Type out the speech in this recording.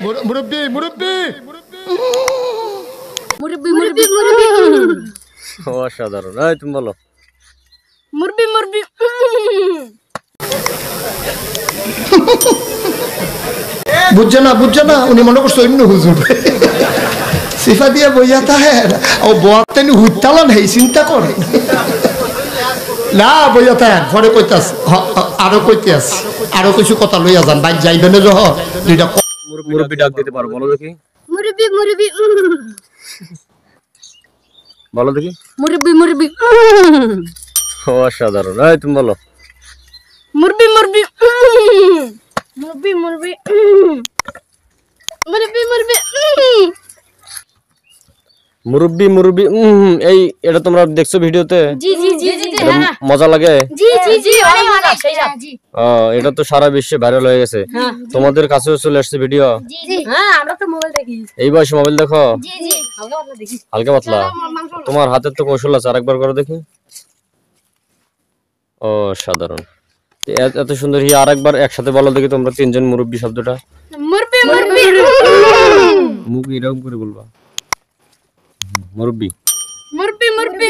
মুরব্বি মুরব্বি মুরব্বি মুরব্বি মুরব্বি অসাধারণ। এই তুমি বলো। মুরব্বি মুরব্বি বুঝছে না উনি মনে করছে অন্য হুজুর সিফা দিয়ে বইয়া তাহে ও বয়াতেন হুইতালান হেই চিন্তা করে না বইয়া তাহেন ঘরে কইতাস আরো কইতে আস আরো কিছু কথা লইয়া যান বাইক যাইবেন যহ দুইটা মুরব্বি ডাক দিতে পারো, বলো দেখি। মুরব্বি মুরব্বি বলো দেখি। মুরব্বি মুরব্বি অসাধারণ। এই তুমি বলো। মুরব্বি মুরব্বি মুরব্বি মুরব্বি মুরব্বি মুরব্বি মুরব্বি মুরব্বি এই এটা তোমরা দেখছো ভিডিওতে? জি জি জি জি মজা লাগে? জি জি জি অনেক মজা সেইটা জি এটা তো সারা বিশ্বে ভাইরাল হয়ে গেছে। তোমাদের কাছেও চলে আসছে ভিডিও? জি জি হ্যাঁ আমরা তো মোবাইল দেখি। এই বয়সে মোবাইল দেখো? জি জি হালকা পাতলা দেখি। হালকা পাতলা? তোমার হাতের তো কৌশল আছে, আরেকবার করো দেখি। অসাধারণ। এত সুন্দর। আরেকবার একসাথে বলো দেখি তোমরা তিনজন মুরব্বি শব্দটা। মুরব্বি মুরব্বি মুখ এরকম করে বলবা। মুরব্বি মুরব্বি মুরব্বি